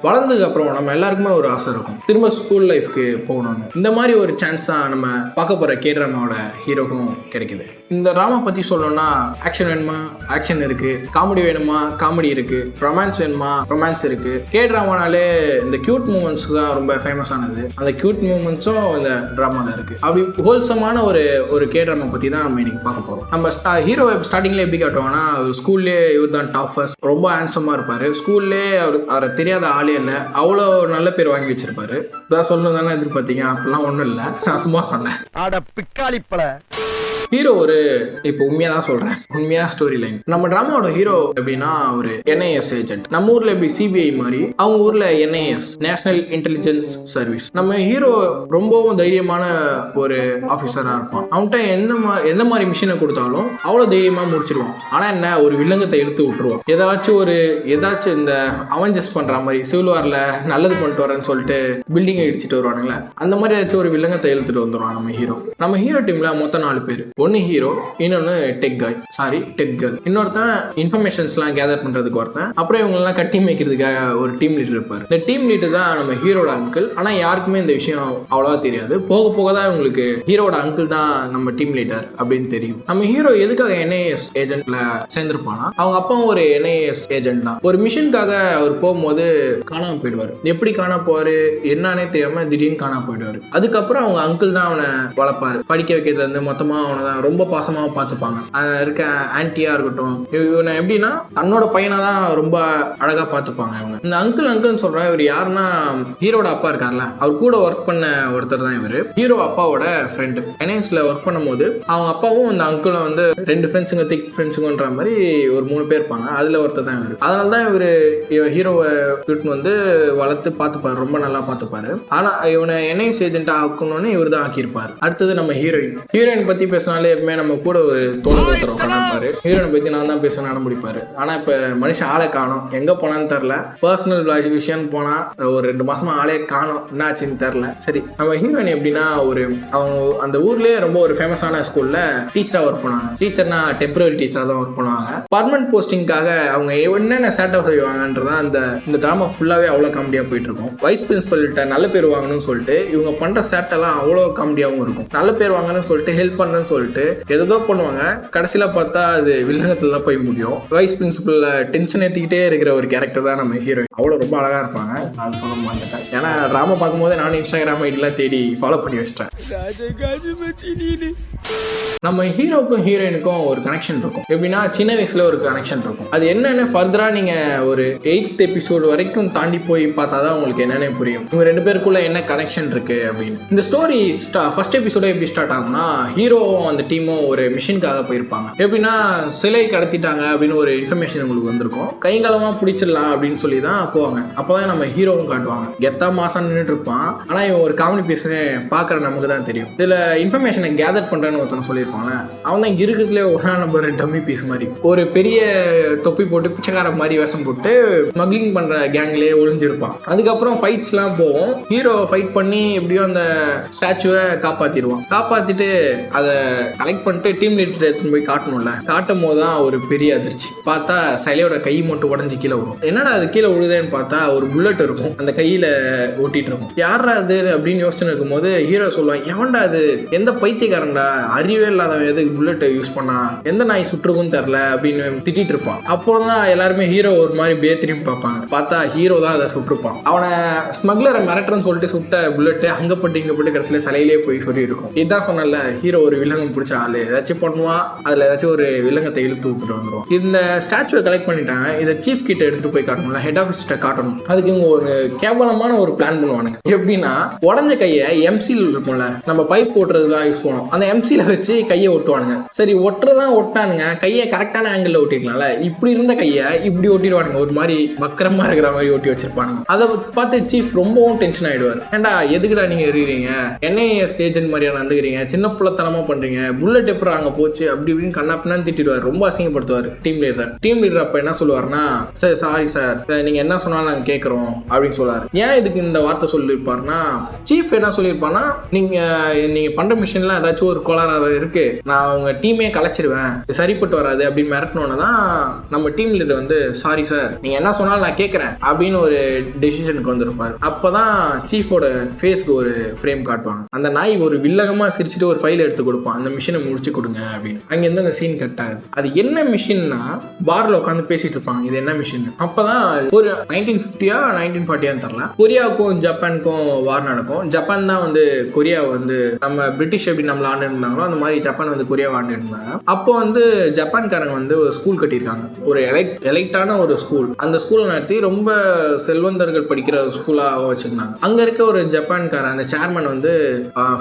வளர்ந்ததுக்கு அப்புறம் நம்ம எல்லாருக்குமே ஒரு ஆசை இருக்கும், திரும்ப ஸ்கூல் லைஃப்க்கு போகணும்னு. இந்த மாதிரி ஒரு சான்ஸ் தான் நம்ம பார்க்க போகிற K-dramaவோட ஹீரோக்கும் கிடைக்குது. இந்த ட்ராமா பற்றி சொல்லணும்னா, ஆக்ஷன் வேணுமா ஆக்ஷன் இருக்குது, காமெடி வேணுமா காமெடி இருக்குது, ரொமான்ஸ் வேணுமா ரொமான்ஸ் இருக்குது. K-dramaனாலே இந்த க்யூட் மூமெண்ட்ஸ் தான் ரொம்ப ஃபேமஸ் ஆனது. அந்த க்யூட் மூமெண்ட்ஸும் இந்த ட்ராமாவில் இருக்குது. அப்படி ஹோல்சமான ஒரு K-drama பற்றி தான் நம்ம இன்னைக்கு பார்க்க போகிறோம். நம்ம ஹீரோ ஸ்டார்டிங்கில் எப்படி காட்டுவாங்கன்னா, ஸ்கூல்லே இவர் தான் டாப்பர்ஸ், ரொம்ப ஹேண்ட்ஸமாக இருப்பார். ஸ்கூல்லே அவரை தெரியாத ஆளே இல்லை, அவ்வளோ நல்ல பேர் வாங்கி வச்சிருப்பாரு. இதான் சொல்லணும் தானே எதிர்பார்த்தீங்க? அப்படிலாம் ஒன்றும் இல்லை, நான் சும்மா சொன்னேன். ஹீரோ இப்போ உண்மையா தான் சொல்றேன், உண்மையா ஸ்டோரி லைன். நம்ம டிராமாவோட ஹீரோ எப்படின்னா ஒரு NIS ஏஜென்ட். நம்ம ஊர்ல எப்படி CBI மாதிரி, அவங்க ஊர்ல NIS, நேஷனல் இன்டெலிஜென்ஸ் சர்வீஸ். நம்ம ஹீரோ ரொம்பவும் தைரியமான ஒரு ஆஃபீஸரா இருப்பான். அவன்கிட்ட எந்த மாதிரி மிஷினை கொடுத்தாலும் அவ்வளோ தைரியமா முடிச்சிருவான். ஆனா என்ன, ஒரு வில்லங்கத்தை எடுத்து விட்டுருவான். ஏதாச்சும் இந்த அவெஞ்சர்ஸ் பண்ற மாதிரி சிவில் வார்ல நல்லது பண்ணிட்டு வரேன்னு சொல்லிட்டு பில்டிங் இடிச்சிட்டு வருவானுங்களே, அந்த மாதிரி ஏதாச்சும் ஒரு வில்லங்கத்தை இழுத்துட்டு வந்துடுவான் நம்ம ஹீரோ. நம்ம ஹீரோ டீம்ல மொத்தம் 4 பேர். ஒன்னு ஹீரோ, இன்னொன்னு டெக் கேர்ள், இன்னொருத்தன் இன்ஃபர்மேஷன்ஸ்லாம் கேதர் பண்றதுக்கு ஒருத்தன், அப்புறம் இவங்கெல்லாம் கட்டி மேய்க்கிறதுக்காக ஒரு டீம் லீடர் இருப்பார். இந்த டீம் லீடர் தான் நம்ம ஹீரோட அங்கிள். ஆனா யாருக்குமே இந்த விஷயம் அவ்வளவா தெரியாது. போக போக தான் இவங்களுக்கு ஹீரோட அங்கிள் தான் நம்ம டீம் லீடர் அப்படின்னு தெரியும். நம்ம ஹீரோ எதுக்காக NIS ஏஜென்ட்ல சேர்ந்திருப்பானா, அவங்க அப்பா ஒரு NIS ஏஜென்ட் தான். ஒரு மிஷனுக்காக அவர் போகும்போது காணாம போயிடுவாரு. எப்படி காணாம போவாரு என்னன்னே தெரியாம திடீர்னு காணாம போயிடுவாரு. அதுக்கப்புறம் அவங்க அங்கிள் தான் அவனை வளர்ப்பாரு. படிக்க வைக்கிறதுல இருந்து மொத்தமா அவனை ரொம்ப பாசமாக பார்த்துப்பாங்க. இருக்க ஆன்டியா இருக்கட்டும், இவனை எப்படின்னா தன்னோட பையனை தான் ரொம்ப அழகா பார்த்துப்பாங்க இவங்க. இந்த அங்கிள்னு சொல்றேன், இவர் யாருன்னா ஹீரோட அப்பா இருக்கார்ல, அவர் கூட ஒர்க் பண்ண ஒருத்தர் தான் இவர். ஹீரோ அப்பாவோட ஃப்ரெண்டு. NISல ஒர்க் பண்ணும் போது அவங்க அப்பாவும் இந்த அங்கிளும் வந்து 2 ஃப்ரெண்ட்ஸுங்க, திக் ஃப்ரெண்ட்ஸுங்கன்ற மாதிரி ஒரு 3 பேர் இருப்பாங்க. அதுல ஒருத்தர் தான் இவர். அதனால தான் இவர் ஹீரோவை வந்து வளர்த்து பார்த்துப்பாரு, ரொம்ப நல்லா பார்த்துப்பாரு. ஆனா இவனை NIS ஏஜென்ட் ஆக்கணும்னு இவர் தான் ஆக்கியிருப்பாரு. அடுத்தது நம்ம ஹீரோயின் பத்தி பேசினாலே எப்பவுமே நம்ம கூட ஒரு தோழர் கணப்பாரு. ஹீரோனை பத்தி நான் தான் பேச நடமுடிப்பாரு. ஆனா இப்ப மனுஷன் ஆளை காணும், எங்க போனான்னு தெரியல. பர்சனல் விஷயம் போனா ஒரு 2 மாசமா ஆளே காணும், என்ன ஆச்சுன்னு தெரியல. சரி, நம்ம ஹீரோயின் எப்படின்னா அவங்க அந்த ஊர்லயே ரொம்ப ஒரு ஃபேமஸான ஸ்கூல்ல டீச்சரா ஒர்க் பண்ணுவாங்க. டீச்சர்னா டெம்பரரி டீச்சரா தான் ஒர்க் பண்ணுவாங்க. பர்மனன்ட் போஸ்டிங்காக அவங்க என்னென்ன சேட்டை செய்வாங்கன்றதான் இந்த டிராமா ஃபுல்லாவே அவ்வளவு காமெடியா போயிட்டு இருக்கும். வைஸ் பிரின்சிபல்கிட்ட நல்ல பேர் வாங்கணும்னு சொல்லிட்டு இவங்க பண்ற சேட்டெல்லாம் அவ்வளவு காமெடியாவும் இருக்கும். நல்ல பேர் வாங்கணும்னு சொல்லிட்டு ஹெல்ப் பண்ணணும்னு சொல்லிட்டு ஏதோ பண்ணுவாங்க. கடைசியில பார்த்தா அது வில்லங்கத்துல தான் போய் முடியும். வைஸ் பிரின்சிபல்ல டென்ஷன் ஏத்திக்கிட்டே இருக்கிற ஒரு கேரக்டர் தான் நம்ம ஹீரோயின். அவ்வளவு ரொம்ப அழகா இருப்பாங்க. நான் சொல்ல மாட்டேன், ஏன்னா டிராமா பார்க்கும்போது நானும் Instagram ஐடிலாம் தேடி ஃபாலோ பண்ணி வச்சிட்டேன். நம்ம ஹீரோக்கும் ஹீரோயினுக்கும் ஒரு கனெக்ஷன் இருக்கும். எப்படின்னா சின்ன வயசுல ஒரு கனெக்ஷன் இருக்கும். அது என்னன்னு ஃபர்தரா நீங்க ஒரு 8th எபிசோடு வரைக்கும் தாண்டி போய் பார்த்தாதான் உங்களுக்கு என்னென்ன புரியும், இவங்க 2 பேருக்குள்ள என்ன கனெக்ஷன் இருக்கு அப்படின்னு. இந்த ஸ்டோரி ஃபர்ஸ்ட் எபிசோட எப்படி ஸ்டார்ட் ஆகும்னா, ஹீரோவும் அந்த டீமும் ஒரு மிஷனுக்காக போயிருப்பாங்க. எப்படின்னா சிலை கடத்திட்டாங்க அப்படின்னு ஒரு இன்ஃபர்மேஷன் உங்களுக்கு வந்திருக்கும். கைகாலமா பிடிச்சிடலாம் அப்படின்னு சொல்லி தான் போவாங்க. அப்பதான் நம்ம ஹீரோவும் காட்டுவாங்க. கெத்தா மாசம் நின்றுட்டு இருப்பான். ஆனா இவன் ஒரு காமெடி பீஸ்னு பாக்குற நமக்கு தான் தெரியும். இதுல இன்ஃபர்மேஷனை கேதர் பண்றேன்னு ஒருத்தன் சொல்லியிருப்பாங்க. அவன் தான் இருக்கிறதுல 1 நம்பர் டம்மி பீஸ் மாதிரி ஒரு பெரிய தொப்பி போட்டு பிச்சைக்கார மாதிரி வேஷம் போட்டு ஸ்மக்லிங் பண்ற கேங்லயே ஒளிஞ்சிருப்பான். அதுக்கப்புறம் ஃபைட்ஸ் எல்லாம் போவோம். ஹீரோ ஃபைட் பண்ணி எப்படியோ அந்த ஸ்டாச்சுவை காப்பாத்திட்டு அதை கலெக்ட் பண்ணிட்டு டீம் லீடர் எடுத்துன்னு போய் காட்டணும்ல. காட்டும் போது தான் ஒரு பெரிய அதிர்ச்சி. பார்த்தா சிலையோட கை மட்டும் உடஞ்சி கீழே விடும். என்னடா அது கீழே விழுதேன்னு பார்த்தா ஒரு புல்லட் இருக்கும், அந்த கையில ஓட்டிட்டு இருக்கும். யாரா அது அப்படின்னு யோசிச்சுன்னு இருக்கும் போது ஹீரோ சொல்லுவான், எவன்டா அது, எந்த பைத்தியக்காரன்டா, அறிவே இல்லாதவன் எதுக்கு புல்லட்டை யூஸ் பண்ணா, எந்த நாய் சுற்றுக்கும் தெரியல அப்படின்னு திட்டிட்டு இருப்பான். அப்போதான் எல்லாருமே ஹீரோ ஒரு மாதிரி பேத்திரியும் பார்ப்பாங்க. பார்த்தா ஹீரோ தான் அதை சுட்டிருப்பான். அவனை ஸ்மக்லரை மிரட்டுறன்னு சொல்லிட்டு சுட்ட புல்லட்டு அங்க போட்டு கடைசியில சிலையிலே போய் சொல்லி இருக்கும். இதுதான் சொன்னல, ஹீரோ ஒரு வில்லங்கம் பிடிச்ச ஆளு, ஏதாச்சும் பண்ணுவான், அதுல ஏதாச்சும் ஒரு வில்லங்கத்தை இழுத்து விட்டுட்டு வந்துடும். இந்த ஸ்டாச்சுவை கலெக்ட் பண்ணிட்டாங்க, இதை சீஃப் கிட்ட எடுத்துட்டு போய் காட்டணும்ல, ஹெட் ஆஃபீஸ்கிட்ட காட்டணும். அதுக்கு இவங்க ஒரு கேவலமான ஒரு பிளான் பண்ணுவானுங்க. எப்படின்னா உடஞ்ச கையை MCல இருக்கும்ல, நம்ம பைப் போட்டுறதுதான் யூஸ் பண்ணுவோம், அந்த MCல வச்சு கையை ஒட்டுவானுங்க. சரி, ஒட்டுறதான் ஒட்டானுங்க, கையை கரெக்டான ஆங்கிள் ஒட்டிக்கலாம்ல, இப்படி இருந்த கையை இப்படி ஒட்டிடுவானுங்க, ஒரு மாதிரி வக்கரமா இருக்கிற மாதிரி ஒட்டி வச்சிருப்பானுங்க. அதை பார்த்து சீஃப் ரொம்பவும் டென்ஷன் ஆயிடுவார். ஏண்டா எதுக்குடா நீங்க இருக்கிறீங்க, NIS ஏஜென்ட் மாதிரியா நடந்துக்கிறீங்க, சின்ன புள்ளத்தனமா பண்றீங்க, புல்லட் எப்படி அங்க போச்சு அப்படி இப்படின்னு கண்ணாப்பின்னு திட்டிடுவார், ரொம்ப அசிங்கப்படுத்துவார் டீம் லீடர். அப்ப என்ன சொல்லுவாருன்னா, சார் சாரி சார், நீங்க என்ன சொன்னாலும் நாங்க கேட்கறோம் அப்படின்னு சொல்லுவாரு. ஏன் இதுக்கு இந்த வார்த்தை சொல்லியிருப்பாருன்னா, சீஃப் என்ன சொல்லியிருப்பாருன்னா, நீங்க பண்ற மிஷின்ல ஏதாச்சும் ஒரு கோளாறு இருக்கு, நான் நான் உங்க டீமே கலைச்சிருவேன், சரிப்பட்டு வராது அப்படின்னு மிரட்டணும்னா தான் நம்ம டீம் லீடர் வந்து சாரி சார் நீங்க என்ன சொன்னாலும் நான் கேட்கறேன் அப்படின்னு ஒரு டெசிஷனுக்கு வந்திருப்பாரு. அப்பதான் சீஃபோட ஃபேஸ்க்கு ஒரு ஃப்ரேம் காட்டுவாங்க. அந்த நாய் ஒரு வில்லகமா சிரிச்சுட்டு ஒரு ஃபைல் எடுத்து கொடுப்பான், அந்த மிஷினை முடிச்சு கொடுங்க அப்படின்னு. அங்கிருந்து அந்த சீன் கட் ஆகுது. அது என்ன மிஷின்னா பார்ல உட்காந்து பேசிட்டு இருப்பாங்க, இது என்ன மிஷின். அப்பதான் ஒரு 1950 1940 தெரியல, கொரியாவுக்கும் ஜப்பானுக்கும் வார் நடக்கும். ஜப்பான் தான் வந்து கொரியாவை வந்து நம்ம பிரிட்டிஷ் எப்படி நம்மள ஆண்டு இருந்தாங்களோ அந்த மாதிரி ஜப்பான் வந்து கொரியாவை ஆண்டு இருந்தாங்க. அப்போ வந்து ஜப்பான்காரங்க வந்து ஒரு ஸ்கூல் கட்டியிருக்காங்க, ஒரு எலைட்டான ஒரு ஸ்கூல். அந்த ஸ்கூலை நடத்தி ரொம்ப செல்வந்தர்கள் படிக்கிற ஸ்கூலா வச்சிருந்தாங்க. அங்க இருக்க ஒரு ஜப்பான்காரன் அந்த சேர்மன் வந்து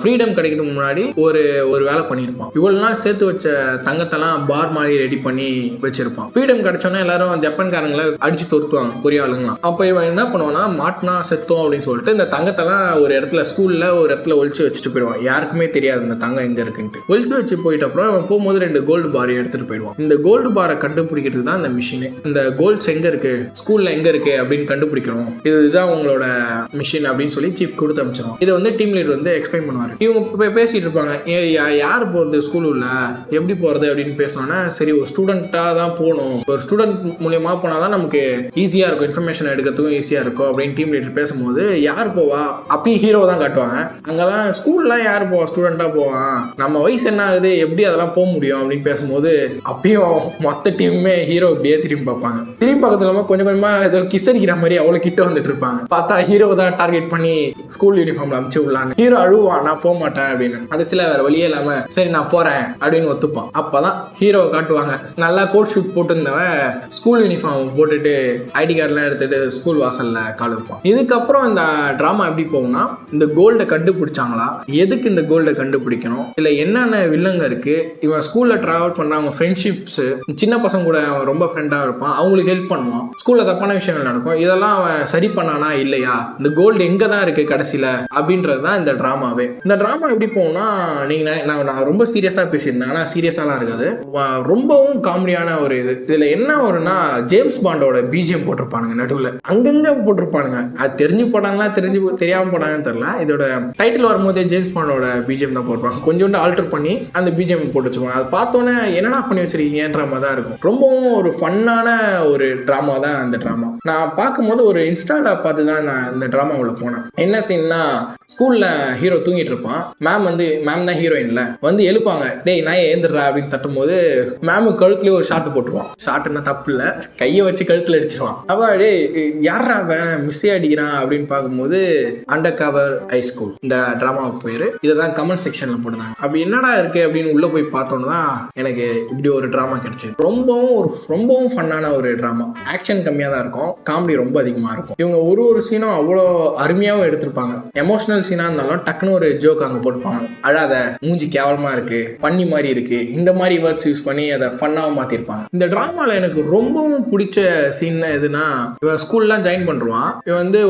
ஃப்ரீடம் கிடைக்கிறதுக்கு முன்னாடி ஒரு வேலை பண்ணியிருப்பான். இவ்வளவு நாள் சேர்த்து வச்ச தங்கத்தெல்லாம் பார் மாதிரி ரெடி பண்ணி வச்சிருப்பான். ஃப்ரீடம் கிடைச்சோன்னா எல்லாரும் ஜப்பான்காரங்களை அடிச்சு தொடுத்துவாங்க கொரியாளுங்களாம். அப்ப இவன் என்ன பண்ணுவான்னா மாட்டினா செத்தோம் அப்படின்னு சொல்லிட்டு இந்த தங்கத்தெல்லாம் ஒரு இடத்துல ஸ்கூல்ல ஒரு இடத்துல ஒழிச்சு வச்சுட்டு போயிடுவான். யாருக்குமே தெரியாது இந்த தங்கம் எங்க இருக்குன்ட்டு. ஒழிச்சு வச்சு போயிட்ட அப்புறம் இவன் போகும்போது 2 கோல்டு பார் எடுத்துட்டு போயிடுவான். இந்த கோல்டு பாரை கண்டுபிடிக்கிறதுக்கு தான் இந்த மிஷின். இந்த கோல்ட்ஸ் எங்க இருக்கு, ஸ்கூல்ல எங்க இருக்கு அப்படின்னு கண்டுபிடிக்கணும், இதுதான் உங்களோட மிஷின் அப்படின்னு சொல்லி சீஃப் கொடுத்து அமைச்சிடும். இதை வந்து டீம் லீடர் வந்து எக்ஸ்பிளைன் பண்ணுவாரு. இவங்க பேசிட்டு இருப்பாங்க, யார் போறது ஸ்கூல் உள்ள, எப்படி போறது அப்படின்னு பேசணும்னா, சரி ஒரு ஸ்டூடெண்டா தான் போகணும், ஒரு ஸ்டூடெண்ட் மூலியமா போனாதான் நமக்கு ஈஸியா இருக்கும், இன்ஃபர்மேஷன் எடுக்கிறதுக்கும் ஈஸியா இருக்கும் அப்படின்னு டீம் லீடர் பேசும்போது, யார் போவா அப்பயும் ஹீரோ தான் காட்டுவாங்க. அங்கெல்லாம் ஸ்கூல்லாம் யார் போவா, ஸ்டூடெண்டா போவான், நம்ம வயசு என்ன ஆகுது, எப்படி அதெல்லாம் போக முடியும் அப்படின்னு பேசும்போது அப்பயும் மொத்த டீமுமே ஹீரோ இப்படியே திரும்பி பார்ப்பாங்க. திரும்பி பார்க்கறது இல்லாம கொஞ்சம் கொஞ்சமா ஏதோ கிஸ் அடிக்கிற மாதிரி அவ்வளவு கிட்ட வந்துட்டு இருப்பாங்க. பார்த்தா ஹீரோ தான் டார்கெட் பண்ணி ஸ்கூல் யூனிஃபார்ம்ல அமுச்சு விடலான்னு. ஹீரோ அழுவான், நான் போக மாட்டேன் அப்படின்னு. கடைசியில வேற வழியே இல்லாம சரி நான் போறேன் அப்படின்னு ஒத்துப்பான். அப்பதான் ஹீரோ காட்டுவாங்க, நல்லா கோட் ஷூட் போட்டு இருந்தவன் ஸ்கூல் யூனிஃபார்ம் போட்டுட்டு ஐடி கார்டெல்லாம் எடுத்துட்டு ஸ்கூல் வாசல்ல கால் வைப்பான். இதுக்கப்புறம் இந்த டிராமா எப்படி போகும்னா, இந்த கோல்டை கண்டுபிடிச்சாங்களா, எதுக்கு இந்த கோல்டை கண்டுபிடிக்கணும், இல்ல என்னென்ன வில்லங்க இருக்கு, இவன் ஸ்கூல்ல டிராவல் பண்ற அவங்க ஃப்ரெண்ட்ஷிப்ஸ், சின்ன பசங்க கூட அவன் ரொம்ப ஃப்ரெண்டா இருப்பான், அவங்களுக்கு ஹெல்ப் பண்ணுவான், ஸ்கூல்ல தப்பான விஷயங்கள் நடக்கும், இதெல்லாம் அவன் சரி பண்ணானா இல்லையா, இந்த கோல்டு எங்க தான் இருக்கு கடைசியில அப்படின்றதுதான் இந்த டிராமாவே. இந்த டிராமா எப்படி போகும்னா, நீங்க நான் ரொம்ப சீரியஸா பேசியிருந்தேன், ஆனா சீரியஸாலாம் இருக்காது, ரொம்பவும் காமெடியான ஒரு இதுல என்ன வரும்னா, ஜேம்ஸ் பாண்டோட பிஜிஎம் போட்டிருப்பானுங்க நடுவுல, அங்கங்க போட்டிருப்பானுங்க. அது தெரிஞ்சு போட்டாங்களா தெரியாம போட்டாங்கன்னு தெரியல. இதோட டைட்டில் வரும்போதே ஜேம்ஸ் பாண்டோட பிஜிஎம் தான் போட்டிருப்பாங்க. கொஞ்சோண்டு ஆல்டர் பண்ணி அந்த பிஜிஎம் போட்டு வச்சுக்கோங்க. அது பார்த்தோன்னே என்னடா பண்ணி வச்சிருக்கீங்கன்ற மாதிரி தான் இருக்கும். ரொம்பவும் ஒரு ஃபன்னான ஒரு டிராமா தான் அந்த டிராமா. நான் பார்க்கும்போது ஒரு இன்ஸ்டால பார்த்து தான் நான் இந்த டிராமாவில் போனேன். என்ன சீன்னா, ஸ்கூல்ல ஹீரோ தூங்கிட்டு இருப்பான், மேம் தான் ஹீரோயின்ல வந்து எழுப்பாங்க, டேய் நான் ஏந்திரா அப்படின்னு தட்டும் போது மேமு கழுத்துலயே ஒரு ஷாட்டு போட்டுருவான். ஷாட்டுன்னா தப்பு இல்லை, கையை வச்சு கழுத்துல அடிச்சிருவான். அவன் டேய் யாரா அவன் மிஸ்ஸே அடிக்கிறான் அப்படின்னு பார்க்கும்போது அண்டர் கவர் ஹை ஸ்கூல் இந்த டிராமாவுக்கு பேரு. இதை தான் கமெண்ட் செக்ஷன்ல போட்டுருந்தாங்க. அப்படி என்னடா இருக்கு அப்படின்னு உள்ள போய் பார்த்தோன்னு தான் எனக்கு இப்படி ஒரு டிராமா கிடைச்சது. ரொம்பவும் ஃபன்னான ஒரு டிராமா. ஆக்ஷன் கம்மியா தான் இருக்கும், காமெடி ரொம்ப அதிகமா இருக்கும். இவங்க ஒரு சீனும் அவ்வளோ அருமையாவும் எடுத்திருப்பாங்க. எமோஷனல் சீனா இருந்தாலும் டக்குன்னு ஒரு ஜோக் அங்க போட்டுப்பாங்க, அழாத, மூஞ்சி கேவலமா இருக்கு, பண்ணி மாதிரி இருக்கு, இந்த மாதிரி வேர்ட்ஸ் யூஸ் பண்ணி அதை ஃபன்னாவும் மாத்திருப்பாங்க. இந்த டிராமால எனக்கு ரொம்பவும் பிடிச்ச சீன் எதுனா, இவன் ஸ்கூல்லாம் ஜாயின் பண்றான். இவன் வந்து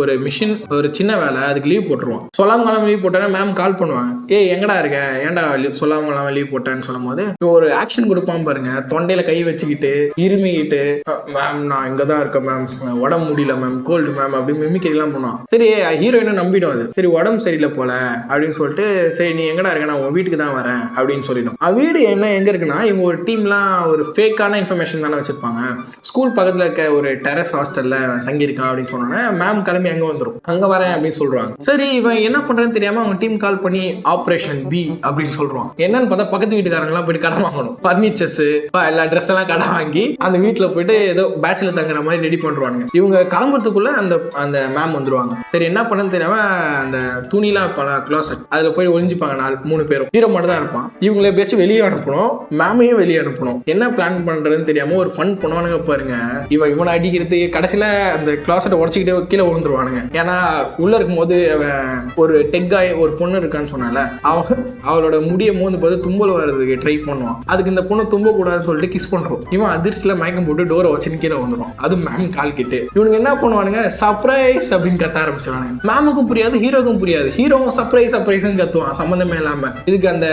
ஒரு மிஷின், ஒரு சின்ன வேலை, அதுக்கு லீவ் போட்டுருவான். சொல்லாம லீவ் போட்டேன்னா மேம் கால் பண்ணுவாங்க, ஏய் எங்கடா இருக்க, ஏன்டா சொல்லாம லீவ் போட்டேன்னு சொல்லும் போது ஒரு ஆக்ஷன் கொடுப்பான் பாருங்க, தொண்டையில கை வச்சுக்கிட்டு இருமிக்கிட்டு, மேம் நான் இங்கதான் இருக்கேன் மேம், உடம்பு முடியல மேம், கோல்டு மேம் அப்படின்னு மிமிக்ரிலாம் பண்ணுவான். சரி ஹீரோயினை நம்பிடும், அது சரி உடம்பு சரியில்லை போல அப்படின்னு சொல்லிட்டு, சரி நீ எங்கடா இருக்க, நான் உன் வீட்டுக்கு தான் வரேன் அப்படின்னு சொல்லிடும். வீடு எங்க இருக்குன்னா, இவங்க ஒரு டீம்லாம் ஒரு ஃபேக்கான இன்ஃபர்மேஷன் தானே வச்சிருப்பாங்க. ஸ்கூல் பக்கத்துல இருக்க ஒரு டெரஸ் ஹாஸ்டல்ல தங்கியிருக்கான் அப்படின்னு சொன்னோன்னே மேம் கிளம்பி அங்க வந்துடும், அங்க வரேன் அப்படின்னு சொல்றாங்க. சரி இவன் என்ன பண்றேன்னு தெரியாம அவங்க டீம் கால் பண்ணி ஆபரேஷன் பி அப்படின்னு சொல்றான். என்னன்னு பார்த்தா பக்கத்து வீட்டுக்காரங்களாம் போயிட்டு கடன் வாங்கணும், பர்னிச்சர்ஸ் எல்லா ட்ரெஸ் எல்லாம் கடன் வாங்கி அந்த வீட்டுல போயிட்டு ஏதோ பேச்சுலர் தங்குற மாதிரி ரெடி பண்றாங்க. இவங்க கிளம்புறதுக்குள்ள அந்த மேம் வந்துருவாங்க. சரி என்ன பண்ணன்னு தெரியாம அந்த துணிலாம் க்ளாசெட் அதுல போய் ஒளிஞ்சுப்பாங்க 3 பேரும். ஹீரோ மட்டும் தான் இருப்பான். இவங்களை எப்படியாச்சும் வெளியே அனுப்பணும், மேமையும் வெளியே அனுப்பணும். என்ன பிளான் பண்றதுன்னு தெரியாம ஒரு ஃபன் பண்ணுவானுங்க பாருங்க. இவனை அடிக்கிறது, கடைசியில அந்த கிளாசெட்டை உடச்சிக்கிட்டே கீழே விழுந்துருவானுங்க. ஏன்னா உள்ள இருக்கும் போது அவன் ஒரு டெக்காய் ஒரு பொண்ணு இருக்கான்னு சொன்னால, அவளோட முடிய மோந்து பார்த்து தும்பல் வர்றதுக்கு ட்ரை பண்ணுவான். அதுக்கு இந்த பொண்ணு தும்ப கூடாதுன்னு சொல்லிட்டு கிஸ் பண்றோம். இவன் அதிர்ச்சியில மயக்கம் போட்டு டோரை வச்சு கீழே வந்துடும். அது மேம் கால் கிட்டு. இவனுக்கு என்ன பண்ணுவானுங்க, சர்ப்ரைஸ் அப்படின்னு கத்த ஆரம்பிச்சிருவானுங்க. மேமுக்கும் புரியாது, ஹீரோக்கும் புரியாது. ஹீரோவும் சர்ப்ரைஸ்ன்னு கத்துவான் சம்மந்தமே இல்லாம. இதுக்கு அந்த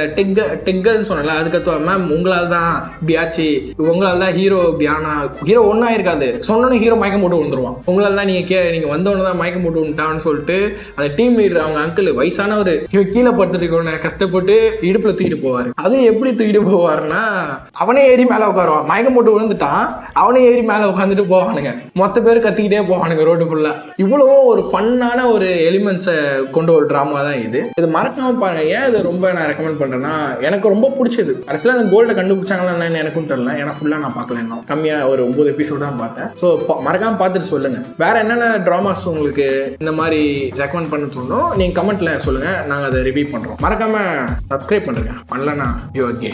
டெக்கல்னு சொன்னல அது கத்துவான், மேம் உங்களால் தான் இப்படி ஆச்சு, உங்களால் தான் ஹீரோ இப்படி ஆனா. ஹீரோ ஒன்னா இருக்காது, சொன்னோன்னு ஹீரோ மயக்கம் போட்டு வந்துருவான். உங்களால் தான் நீங்க வந்தவொன்னு தான் மயக்கம் போட்டு வந்துட்டான்னு சொல்லிட்டு அந்த டீம் லீடர் அவங்க அங்கிள் வயசானவர் இவன் கீழே படுத்துட்டு கஷ்டப்பட்டு இடுப்புல தூக்கிட்டு போவாரு. அது எப்படி தூக்கிட்டு போவாருன்னா அவனே ஏறி மேல உட்காருவான். மயக்கம் போட்டு விழுந்துட்டான், அவனே ஏறி மேல உட்காந்துட்டு போவானுங்க. மொத்த பேர் கத்திக்கிட்டே போவானுங்க ரோடு ஃபுல்லா. இவ்வளவு ஒரு ஃபன்னான ஒரு எலிமெண்ட்ஸை கொண்டு ஒரு டிராமா தான் இது. மறக்காம பாருங்க. ஏன் இதை ரொம்ப நான் ரெக்கமெண்ட் பண்றேன்னா எனக்கு ரொம்ப பிடிச்சது. அரசியல அந்த கோல்டை கண்டுபிடிச்சாங்களா எனக்கும் தெரியல, ஏன்னா ஃபுல்லா நான் பார்க்கல, இன்னும் கம்மியா ஒரு 9 எபிசோட் தான் பார்த்தேன். ஸோ மறக்காம பார்த்துட்டு சொல்லுங்க வேற என்னென்ன டிராமாஸ் உங்களுக்கு இந்த மாதிரி ரெக்கமெண்ட் பண்ண தோணும். நீங்க கமெண்ட்ல சொல்லுங்க, நாங்க அதை ரிவ்யூ பண்றோம். மறக்காம சப்ஸ்கிரைப் பண்ணுங்க, பண்ணலன்னா யூ ஓகே.